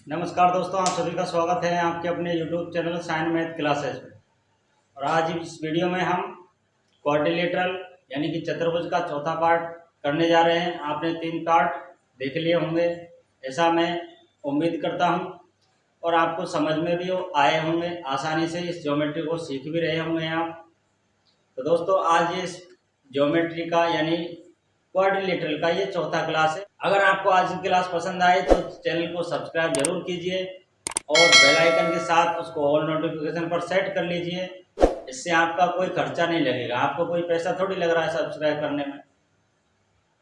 नमस्कार दोस्तों, आप सभी का स्वागत है आपके अपने YouTube channel sign math classes में। और आज इस वीडियो में हम क्वाड्रिलेटरल यानी कि चतुर्भुज का चौथा पार्ट करने जा रहे हैं। आपने 3 पार्ट देख लिए होंगे, ऐसा मैं उम्मीद करता हूं, और आपको समझ में भी आए होंगे, आसानी से इस ज्योमेट्री को सीख भी रहे होंगे आप। तो दोस्तों, आज ये ज्योमेट्री का यानी क्वाड्रिलेटरल का ये चौथा क्लास है। अगर आपको आज की क्लास पसंद आए तो चैनल को सब्सक्राइब जरूर कीजिए और बेल आइकन के साथ उसको ऑल नोटिफिकेशन पर सेट कर लीजिए। इससे आपका कोई खर्चा नहीं लगेगा, आपको कोई पैसा थोड़ी लग रहा है सब्सक्राइब करने में।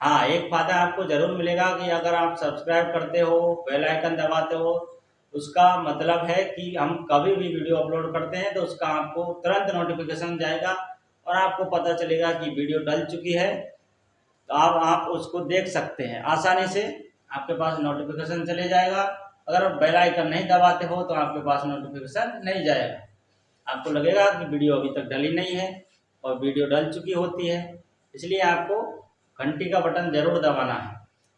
हाँ, एक फायदा आपको जरूर मिलेगा कि अगर आप सब्सक्राइब करते हो, बेल आइकन दबाते हो, उसका मतलब है कि हम कभी भी वीडियो अपलोड करते हैं तो उसका आपको तुरंत नोटिफिकेशन जाएगा और आपको पता चलेगा कि वीडियो डल चुकी है, तो आप उसको देख सकते हैं आसानी से। आपके पास नोटिफिकेशन चले जाएगा। अगर आप बेल आइकन नहीं दबाते हो तो आपके पास नोटिफिकेशन नहीं जाएगा, आपको लगेगा कि वीडियो अभी तक डली नहीं है और वीडियो डल चुकी होती है। इसलिए आपको घंटी का बटन जरूर दबाना है।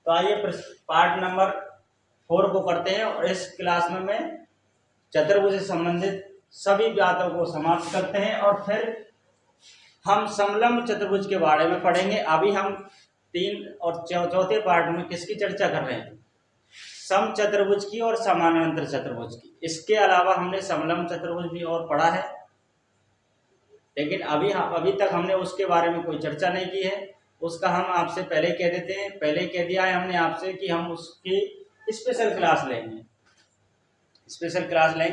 तो आइए पार्ट नंबर 4 को करते हैं, और इस क्लास में मैं चतुर्भुज से संबंधित सभी बातों को समाप्त करते हैं और फिर हम समलंब चतुर्भुज के बारे में पढ़ेंगे। अभी हम 3 और चौथे पार्ट में किसकी चर्चा कर रहे हैं? सम चतुर्भुज की और समानांतर चतुर्भुज की। इसके अलावा हमने समलंब चतुर्भुज भी और पढ़ा है, लेकिन अभी तक हमने उसके बारे में कोई चर्चा नहीं की है। उसका हम आपसे पहले कह देते हैं, पहले कह दिया है हमने आपसे कि हम उसकी स्पेशल क्लास लेंगे,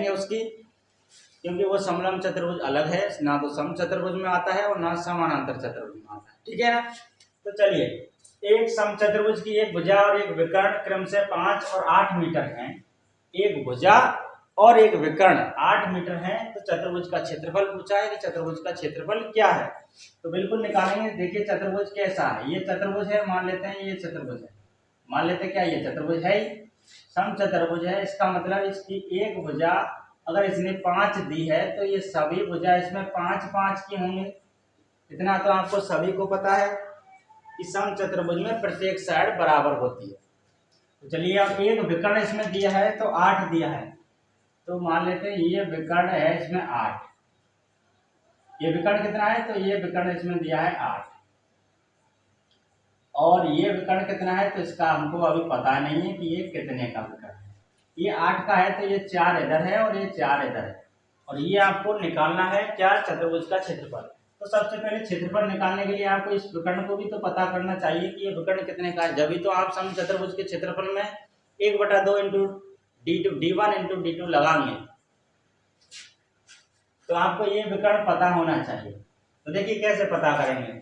उसकी, क्योंकि वो समलंब चतुर्भुज अलग है, ना तो सम चतुर्भुज में आता है और ना समानांतर चतुर्भुज में आता है। ठीक है ना? तो चलिए, एक सम चतुर्भुज की एक भुजा और एक विकर्ण क्रम से 5 और 8 मीटर हैं। एक भुजा और एक विकर्ण 8 मीटर है, तो चतुर्भुज का क्षेत्रफल पूछा है कि चतुर्भुज का क्षेत्रफल क्या है। तो बिल्कुल निकालेंगे। देखिए चतुर्भुज कैसा है। ये चतुर्भुज है, मान लेते हैं ये चतुर्भुज है, मान लेते हैं क्या ये चतुर्भुज है, सम चतुर्भुज है। इसका मतलब इसकी एक भुजा अगर इसने 5 दी है तो ये सभी भुजा इसमें 5-5 की होंगे। इतना तो आपको सभी को पता है कि सम चतुर्भुज में प्रत्येक साइड बराबर होती है। तो चलिए, अब एक विकर्ण इसमें दिया है तो 8 दिया है, तो मान लेते हैं ये विकर्ण है इसमें 8। ये विकर्ण कितना है? तो ये विकर्ण इसमें दिया है 8, और ये विकर्ण कितना है तो इसका हमको अभी पता नहीं है कि ये कितने का विकर्ण है। ये 8 का है तो ये 4 इधर है और ये 4 इधर है, और ये आपको निकालना है क्या? चतुर्भुज का क्षेत्रफल। तो सबसे पहले क्षेत्रफल निकालने के लिए आपको इस विकर्ण को भी तो पता करना चाहिए कि ये विकर्ण कितने का है, जब तो आप सम चतुर्भुज के क्षेत्रफल में 1/2 इंटू d1 इंटू d2 लगाएंगे, तो आपको ये विकर्ण पता होना चाहिए। तो देखिए कैसे पता करेंगे।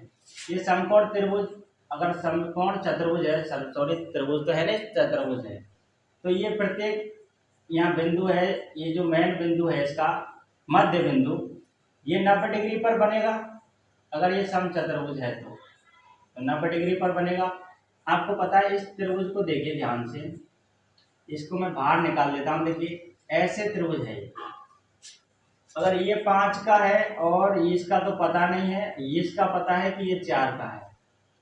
ये समकोण त्रिभुज, अगर समकोण चतुर्भुज है, सॉरी त्रिभुज तो है नहीं, चतुर्भुज है, तो ये प्रत्येक यहाँ बिंदु है, ये जो मेन बिंदु है इसका मध्य बिंदु, ये 90 डिग्री पर बनेगा। अगर ये सम चतुर्भुज है तो 90 डिग्री पर बनेगा। आपको पता है, इस त्रिभुज को देखिए ध्यान से, इसको मैं बाहर निकाल देता हूँ। देखिए ऐसे त्रिभुज है, अगर ये 5 का है और इसका तो पता नहीं है, इसका पता है कि ये 4 का है,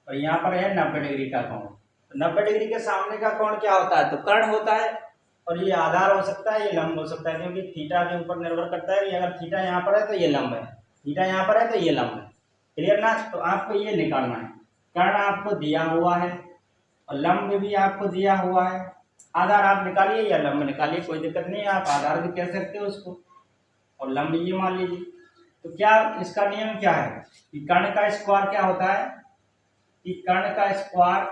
और यहाँ पर है 90 डिग्री का कोण। तो 90 डिग्री के सामने का कोण क्या होता है? तो कर्ण होता है, और ये आधार हो सकता है, ये लंब हो सकता है, क्योंकि थीटा के ऊपर निर्भर करता है कि अगर थीटा यहाँ पर है तो ये लंब है, थीटा यहाँ पर है तो ये लंब है। क्लियर ना? तो आपको ये निकालना है। कर्ण आपको दिया हुआ है और लंब भी आपको दिया हुआ है। आधार आप निकालिए या लंब निकालिए, कोई दिक्कत नहीं है, आप आधार भी कह सकते हो उसको, और लंब ये मान लीजिए। तो क्या इसका नियम क्या है कि कर्ण का स्क्वायर क्या होता है कि कर्ण का स्क्वायर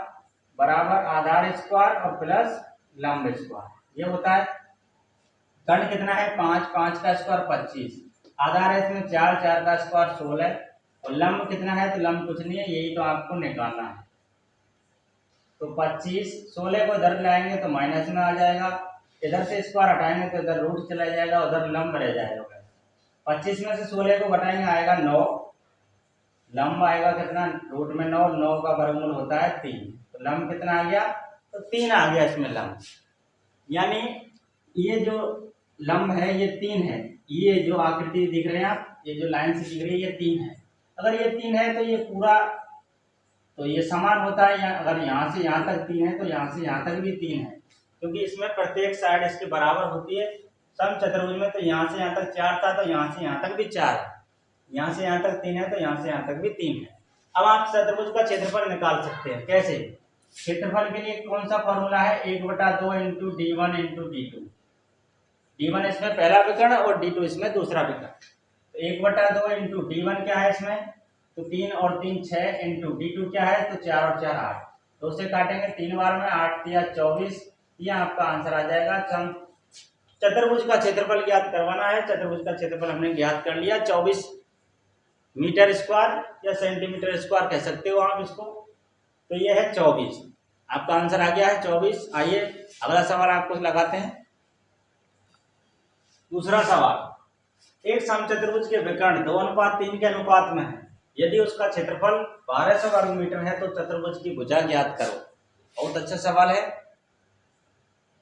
बराबर आधार स्क्वायर और प्लस लंब स्क्वायर, ये होता है। कर्ण कितना है? 5 का स्क्वायर 25, आधार है इसमें 4 का स्क्वायर 16, और लंब कितना है? तो लंब कुछ नहीं है, यही तो आपको निकालना है। तो 25, 16 को इधर लाएंगे तो माइनस में आ जाएगा, इधर से स्क्वायर हटाएंगे तो इधर रूट चला जाएगा, उधर लंब रह जाएगा। 25 में से 16 को घटाएंगे आएगा 9, लंब आएगा कितना? रूट में 9, 9 का वर्गमूल होता है 3, तो लंब कितना आ गया? तो 3 आ गया इसमें लंब। यानी ये जो लंब है ये 3 है, ये जो आकृति दिख रहे हैं आप, ये जो लाइन से दिख रही है ये 3 है। अगर ये 3 है तो ये पूरा, तो ये समान होता है। अगर यहाँ से यहाँ तक 3 है तो यहाँ से यहाँ तक भी 3 है, क्योंकि इसमें प्रत्येक साइड इसके बराबर होती है। समचतुर्भुज में तो यहाँ से यहाँ तक 4 था, तो यहाँ से यहाँ तक भी 4 है, यहाँ से यहाँ तक 3 है, तो यहाँ से यहाँ तक भी 3 है। अब आप चतुर्भुज का क्षेत्रफल निकाल सकते हैं। कैसे? क्षेत्रफल के लिए कौन सा फॉर्मूला है? 1/2 into D1 into D2। D1 इसमें पहला विकर्ण और D2 इसमें दूसरा विकर्ण। तो 1/2 इंटू D1 क्या है इसमें? तो 3 और 3 6 इंटू D2 क्या है? तो 4 और 4 8। तो उसे काटेंगे 3 बार में, 8 या 24, ये आपका आंसर आ जाएगा। चतुर्भुज का क्षेत्रफल ज्ञात करवाना है। चतुर्भुज का क्षेत्रफल हमने ज्ञात कर लिया, 24 मीटर स्क्वायर या सेंटीमीटर स्क्वायर कह सकते हो आप इसको। तो ये है 24, आपका आंसर आ गया है 24। आइए अगला सवाल आपको लगाते हैं। दूसरा सवाल, एक समचतुर्भुज के विकर्ण 2:3 के अनुपात में है। यदि उसका क्षेत्रफल 1200 वर्ग मीटर है तो चतुर्भुज की भुजा ज्ञात करो। बहुत अच्छा सवाल है,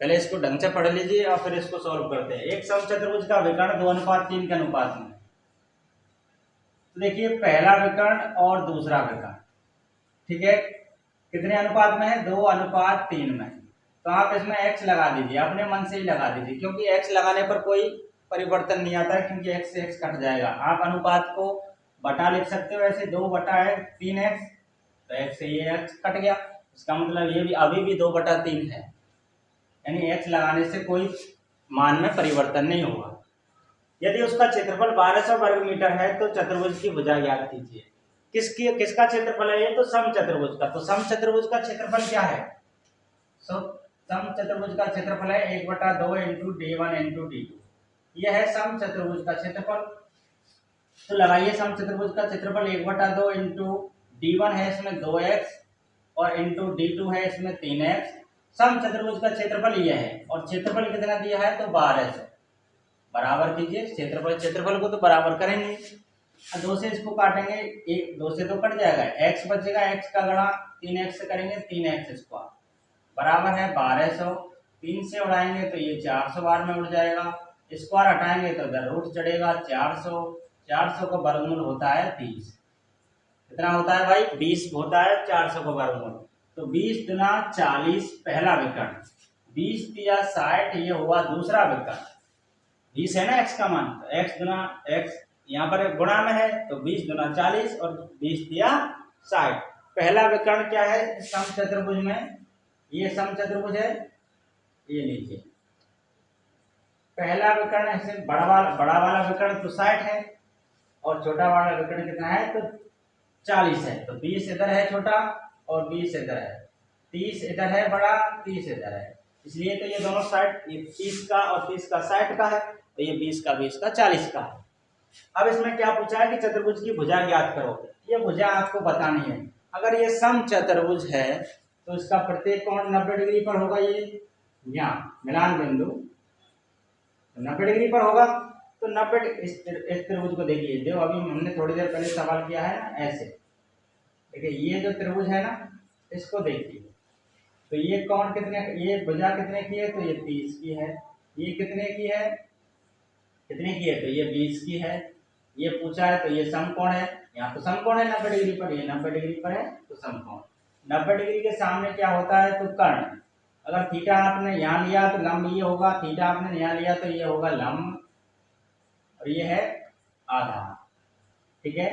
पहले इसको ढंग से पढ़ लीजिए और फिर इसको सॉल्व करते हैं। एक समचतुर्भुज का विकर्ण 2:3 के अनुपात में। तो देखिए पहला विकर्ण और दूसरा विकर्ण, ठीक है, कितने अनुपात में है? 2:3 में। तो आप इसमें x लगा दीजिए, अपने मन से ही लगा दीजिए, क्योंकि x लगाने पर कोई परिवर्तन नहीं आता है, क्योंकि x से x कट जाएगा। आप अनुपात को बटा लिख सकते हो, ऐसे 2/3x, तो x से ये x कट गया, इसका मतलब ये भी अभी भी 2/3 है, यानी x लगाने से कोई मान में परिवर्तन नहीं होगा। यदि उसका क्षेत्रफल 1200 वर्ग मीटर है तो चतुर्भुज की भुजा ज्ञात कीजिए। किसका क्षेत्रफल है? ये तो समचतुर्भुज का। तो समचतुर्भुज का क्षेत्रफल क्या है? समचतुर्भुज का क्षेत्रफल है 1/2 इंटू D1 इंटू D2। यह है समचतुर्भुज का क्षेत्रफल। तो लगाइए समचतुर्भुज का क्षेत्रफल 1/2 इंटू D1 है इसमें 2x और इंटू D2 है इसमें 3x। समचतुर्भुज का क्षेत्रफल यह है, और क्षेत्रफल कितना दिया है? तो 1200। बराबर कीजिए, क्षेत्रफल को तो बराबर करेंगे, 2 से इसको काटेंगे, 2 से तो कट जाएगा, x बचेगा, x का गणा 3x से करेंगे, 3x स्क्वायर बराबर है 1200। 3 से उड़ाएंगे तो ये 400 बार में उड़ जाएगा, स्क्वायर हटाएंगे तो इधर रूट चढ़ेगा। 400 का वर्गमूल होता है 30। कितना होता है भाई? 20 होता है 400 का वर्गमूल। तो 20 गुना 40 पहला विकर्ण, 20 या 60 ये हुआ दूसरा विकर्ण। 20 है ना x का मान, तो x गुना x यहाँ पर गुणा में है, तो 20 गुना 40 और 20 या 60। पहला विकर्ण क्या है समचतुर्भुज में? ये समचतुर्भुज है, ये लीजिए पहला विकर्ण ऐसे बड़ा वाला विकर्ण तो 60 है, और छोटा वाला विकर्ण कितना है? तो 40 है। तो 20 इधर है छोटा और 20 इधर है, 30 इधर है बड़ा, 30 इधर है, इसलिए तो ये दोनों 60, ये 30 का और 30 का 60 का है, तो ये 20 का 20 का 40 का है। अब इसमें क्या पूछा है कि चतुर्भुज की भुजा ज्ञात करो। ये भुजा आपको बतानी है। अगर ये समचतुर्भुज है तो इसका प्रत्येक कोण 90 डिग्री पर होगा। ये यहाँ मिलान बिंदु 90 डिग्री पर होगा। तो 90 इस त्रिभुज को देखिए, जो अभी हमने थोड़ी देर पहले सवाल किया है ना, ऐसे देखिए, ये जो त्रिभुज है ना, इसको देखिए, तो ये कोण कितने, ये भुजा कितने की है? तो ये 30 की है। ये कितने की है? कितने की है? तो ये 20 की है। ये पूछा है तो ये समकोण है, यहाँ तो समकोण है 90 डिग्री पर, ये 90 डिग्री पर है तो समकोण। 90 डिग्री के सामने क्या होता है? तो कर्ण। अगर थीटा आपने यहाँ लिया तो लंब ये होगा, थीटा आपने यहाँ लिया तो ये होगा लंब, और ये है आधार। ठीक है,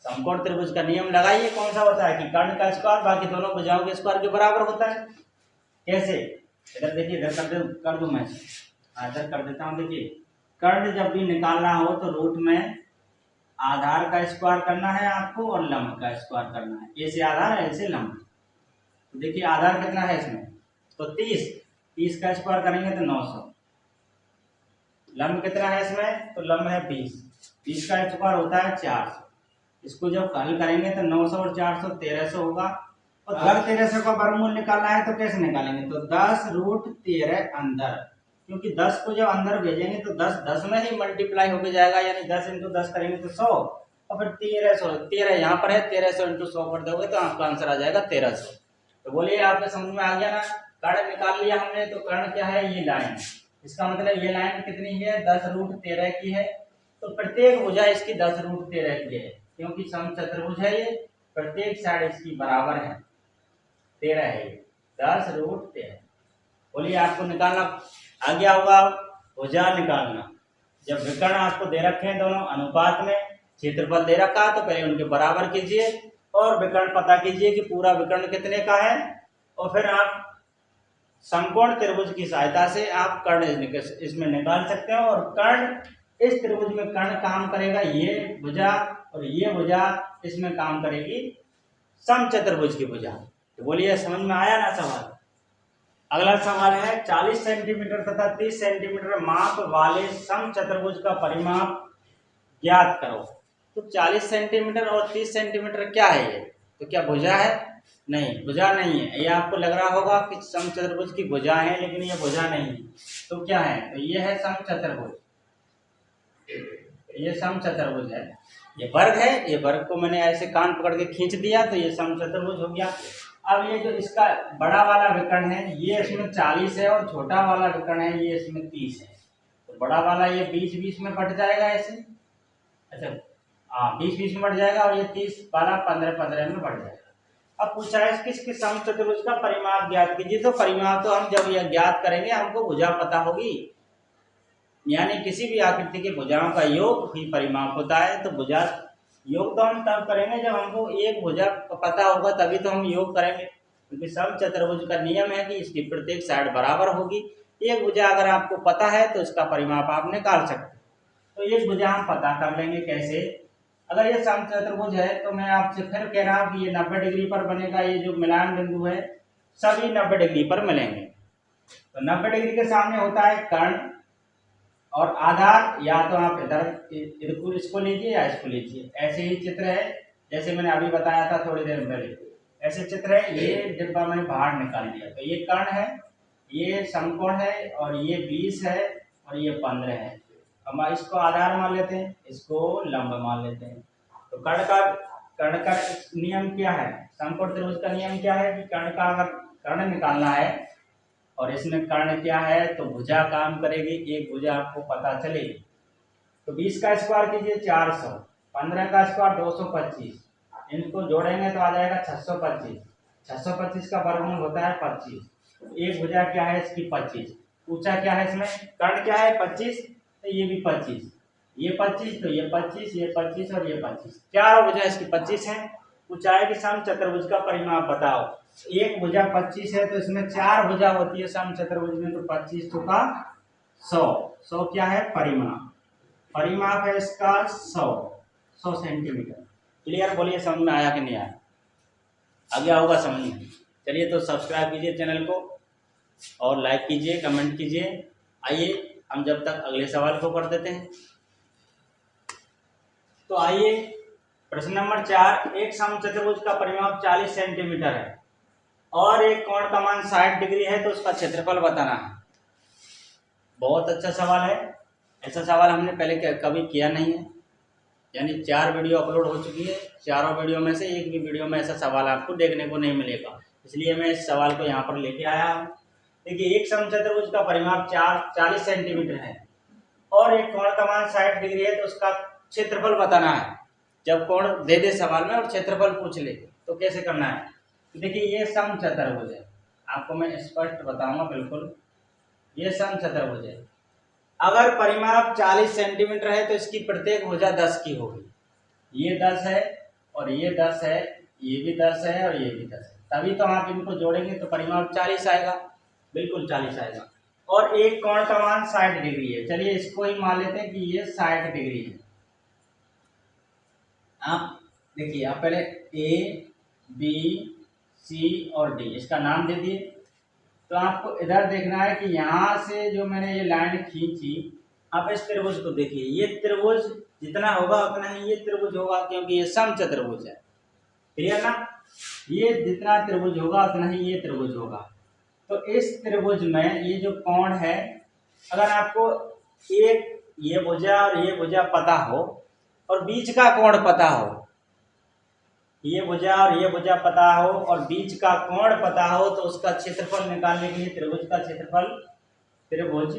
समकोण त्रिभुज का नियम लगाइए, कौन सा होता है कि कर्ण का स्क्वायर बाकी दोनों भुजाओं के स्क्वायर के बराबर होता है। कैसे? इधर देखिए, इधर कर दूं मैं, इधर कर देता हूँ। देखिए, कर्ण जब भी निकालना हो तो रूट में आधार का स्क्वायर करना है आपको और लंब का स्क्वायर करना है। ऐसे आधार है, ऐसे लंब। तो देखिए आधार कितना है इसमें? तो 30 का स्क्वायर करेंगे तो 900। लंब कितना है इसमें? तो लंब है 20 का स्क्वायर होता है 400। इसको जब हल करेंगे तो 900 और 400 1300 होगा। और अगर 1300 का वर्गमूल निकालना है तो कैसे निकालेंगे? तो 10√13 अंदर, क्योंकि 10 को जब अंदर भेजेंगे तो 10 में ही मल्टीप्लाई होके जाएगा, यानी 10 × 10 करेंगे तो 100, और फिर 1300 यहाँ पर है, 1300 × 100 कर दोगे तो आपका आंसर आ जाएगा 1300। तो बोलिए आपके समझ में आ गया ना? कर्ण निकाल लिया हमने, तो कर्ण क्या है? ये लाइन। इसका मतलब ये लाइन कितनी है? 10√13 की है। तो प्रत्येक भुजा इसकी 10√13 की है, क्योंकि समचतुर्भुज है ये, प्रत्येक साइड इसकी बराबर है 13 है, ये 10√13। बोलिए आपको निकालना आ गया होगा, भुजा निकालना। जब विकर्ण आपको दे रखे हैं दोनों अनुपात में, क्षेत्रफल दे रखा है तो पहले उनके बराबर कीजिए और विकर्ण पता कीजिए कि पूरा विकर्ण कितने का है, और फिर आप समकोण त्रिभुज की सहायता से आप कर्ण इसमें निकाल सकते हो। और कर्ण इस त्रिभुज में कर्ण काम करेगा ये भुजा, और ये भुजा इसमें काम करेगी समचतुर्भुज की भुजा। तो बोलिए समझ में आया ना सवाल। अगला सवाल है 40 सेंटीमीटर तथा 30 सेंटीमीटर माप वाले समचतुर्भुज का परिमाप ज्ञात करो। तो 40 सेंटीमीटर और 30 सेंटीमीटर क्या है ये? तो क्या भुजा है? नहीं, भुजा नहीं है। ये आपको लग रहा होगा कि समचतुर्भुज की भुजा है, लेकिन ये भुजा नहीं है। तो क्या है? तो ये है समचतुर्भुज, ये समचतुर्भुज है। ये वर्ग है, ये वर्ग को मैंने ऐसे कान पकड़ के खींच दिया तो ये समचतुर्भुज हो गया। अब ये जो इसका बड़ा वाला विकर्ण है ये इसमें 40 है, और छोटा वाला विकर्ण है ये इसमें 30 है। तो बड़ा वाला ये 20-20 में बट जाएगा ऐसे, अच्छा हाँ 20-20 में बढ़ जाएगा, और ये 30 वाला 15-15 में बढ़ जाएगा। अब पूछा है किसके समचतुर्भुज का परिमाप ज्ञात कीजिए। तो परिमाप तो हम जब यह ज्ञात करेंगे हमको भुजा पता होगी, यानी किसी भी आकृति के भुजाओं का योग ही परिमाप होता है। तो भुजा योग तो हम तब करेंगे जब हमको एक भुजा पता होगा, तभी तो हम योग करेंगे, क्योंकि समचतुर्भुज का नियम है कि इसकी प्रत्येक साइड बराबर होगी। एक भुजा अगर आपको पता है तो इसका परिमाप आप निकाल सकते। तो एक भुजा हम पता कर लेंगे कैसे। अगर ये समचतुर्भुज है तो मैं आपसे फिर कह रहा हूँ कि ये 90 डिग्री पर बनेगा। ये जो मिलान बिंदु है सभी 90 डिग्री पर मिलेंगे। तो 90 डिग्री के सामने होता है कर्ण और आधार, या तो आप इधर इसको लीजिए या इसको लीजिए। ऐसे ही चित्र है जैसे मैंने अभी बताया था थोड़ी देर पहले, ऐसे चित्र है। ये डिब्बा मैंने बाहर निकाल लिया, तो ये कर्ण है, ये समकोण है, और ये 20 है, और ये 15 है। हम इसको आधार मान लेते हैं, इसको लंब मान लेते हैं। तो कर्ण का नियम क्या है? समकोण त्रिभुज का नियम क्या है कि कर्ण का अगर कर्ण निकालना है और इसमें कर्ण क्या है तो भुजा काम करेगी। एक भुजा आपको पता चलेगी। तो 20 का स्क्वायर कीजिए 400, 15 का स्क्वायर 225, इनको जोड़ेंगे तो आ जाएगा 625। 625 का वर्गमूल होता है 25। एक भुजा क्या है इसकी 25। पूछा क्या है इसमें? कर्ण क्या है 25, तो ये भी 25, ये 25, तो ये 25, ये 25 और ये 25, चारों भुजा इसकी 25 है। पूछा है कि समचतुर्भुज का परिमाप बताओ। एक भुजा 25 है तो इसमें 4 भुजा होती है समचतुर्भुज में, तो 25 तो का 100। 100 क्या है? परिमाप। परिमाप है इसका 100 सेंटीमीटर। क्लियर? बोलिए समझ में आया कि नहीं आया? आ गया होगा समझ में। चलिए तो सब्सक्राइब कीजिए चैनल को और लाइक कीजिए, कमेंट कीजिए। आइए हम जब तक अगले सवाल को कर देते हैं। तो आइए प्रश्न नंबर 4। एक समचतुर्भुज का परिमाप 40 सेंटीमीटर है और एक कोण का मान 60 डिग्री है, तो उसका क्षेत्रफल बताना है। बहुत अच्छा सवाल है। ऐसा सवाल हमने पहले कभी किया नहीं है, यानी 4 वीडियो अपलोड हो चुकी है। चारों वीडियो में से एक भी वीडियो में ऐसा सवाल आपको देखने को नहीं मिलेगा, इसलिए मैं इस सवाल को यहाँ पर लेके आया हूँ। देखिए एक समचतुर्भुज का परिमाप 40 सेंटीमीटर है और एक कोण का मान 60 डिग्री है, तो उसका क्षेत्रफल बताना है। जब कोण दे दे सवाल में और क्षेत्रफल पूछ ले तो कैसे करना है? देखिए ये समचतुर्भुज है, आपको मैं स्पष्ट बताऊंगा बिल्कुल। ये समचतुर्भुज है। अगर परिमाप 40 सेंटीमीटर है तो इसकी प्रत्येक भुजा 10 की होगी। ये 10 है और ये 10 है, ये भी 10 है और ये भी 10 है, तभी तो आप इनको जोड़ेंगे तो परिमाप 40 आएगा, बिल्कुल 40 आएगा। और एक कोण का मान 60 डिग्री है। चलिए इसको ही मान लेते हैं कि ये 60 डिग्री है। आप देखिए, आप पहले ए बी सी और डी इसका नाम दे दिए। तो आपको इधर देखना है कि यहाँ से जो मैंने ये लाइन खींची, आप इस त्रिभुज को देखिए। ये त्रिभुज जितना होगा उतना ही ये त्रिभुज होगा, क्योंकि ये समचतुर्भुज है। क्लियर ना? ये जितना त्रिभुज होगा उतना ही ये त्रिभुज होगा। तो इस त्रिभुज में ये जो कोण है, अगर आपको एक ये भुजा और ये भुजा पता हो और बीच का कोण पता हो, ये भुजा और ये भुजा पता हो और बीच का कोण पता हो, तो उसका क्षेत्रफल निकालने के लिए त्रिभुज का क्षेत्रफल, त्रिभुज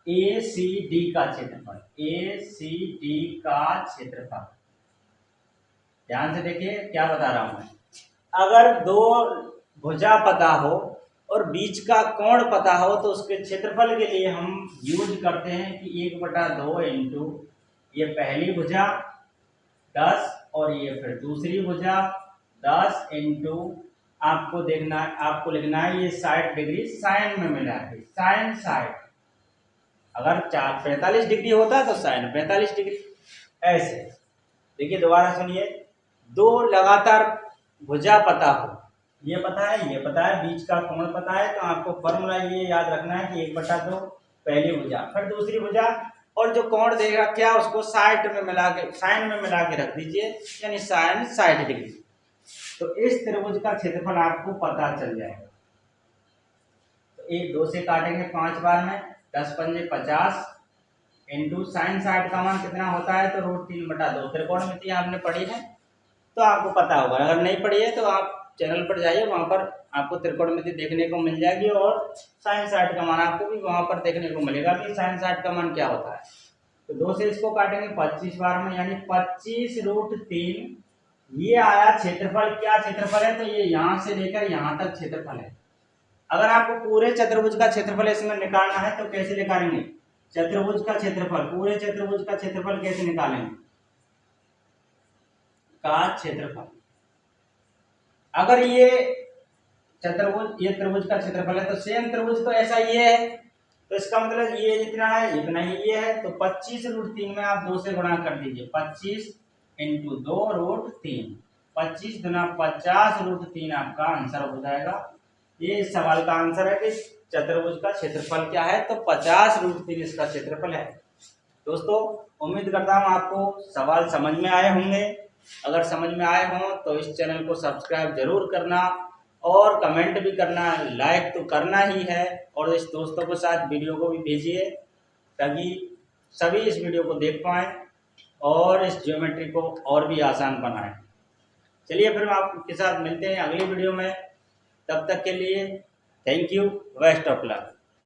ए सी डी का क्षेत्रफल, ए सी डी का क्षेत्रफल। ध्यान से देखिए क्या बता रहा हूं मैं। अगर दो भुजा पता हो और बीच का कोण पता हो तो उसके क्षेत्रफल के लिए हम यूज करते हैं कि 1/2 इंटू ये पहली भुजा 10 और ये फिर दूसरी भुजा 10 इंटू आपको लिखना है ये 60 डिग्री साइन में मिला है, साइन 60। अगर 45 डिग्री होता है तो साइन 45 डिग्री। ऐसे देखिए दोबारा सुनिए, दो लगातार भुजा पता हो, ये पता है, ये पता है, बीच का कोण पता है, तो आपको फॉर्मूला ये याद रखना है कि 1/2 पहली भुजा फिर दूसरी भुजा और जो कोण दे रखा है उसको साइन में मिला के रख दीजिए, यानी साइन 60 डिग्री। तो इस त्रिभुज का क्षेत्रफल आपको पता चल जाएगा। तो 2 से काटेंगे 5 बार में, 10 पंजे 50 इंटू साइन 60 का मान कितना होता है तो √3/2। त्रिकोणमिति आपने पढ़ी है तो आपको पता होगा, अगर नहीं पढ़ी है तो आप चैनल पर जाइए, वहाँ पर आपको त्रिकोणमिति देखने को मिल जाएगी और साइन 60 का मान आपको भी वहाँ पर देखने को मिलेगा कि साइन 60 का मान क्या होता है। तो 2 से इसको काटेंगे 25 बार में, यानी 25√3 ये आया क्षेत्रफल। क्या क्षेत्रफल है तो ये यहाँ से लेकर यहाँ तक क्षेत्रफल है। अगर आपको पूरे चतुर्भुज का क्षेत्रफल इसमें निकालना है तो कैसे निकालेंगे, चतुर्भुज का क्षेत्रफल, पूरे चतुर्भुज का क्षेत्रफल कैसे निकालेंगे, का क्षेत्रफल। अगर ये त्रिभुज का क्षेत्रफल है तो सेम त्रिभुज तो ऐसा ये है, तो इसका मतलब ये जितना है इतना ही ये है। तो 25√3 में आप 2 से गुणा कर दीजिए, 25 इंटू 2√3, 25 गुना 50√3 आपका आंसर हो जाएगा। ये इस सवाल का आंसर है कि चतुर्भुज का क्षेत्रफल क्या है, तो 50√3 इसका क्षेत्रफल है। दोस्तों उम्मीद करता हूँ आपको सवाल समझ में आए होंगे। अगर समझ में आए हों तो इस चैनल को सब्सक्राइब जरूर करना और कमेंट भी करना, लाइक तो करना ही है, और इस दोस्तों के साथ वीडियो को भी भेजिए ताकि सभी इस वीडियो को देख पाएँ और इस ज्योमेट्री को और भी आसान बनाएं। चलिए फिर आपके साथ मिलते हैं अगली वीडियो में, तब तक के लिए thank you, best of luck.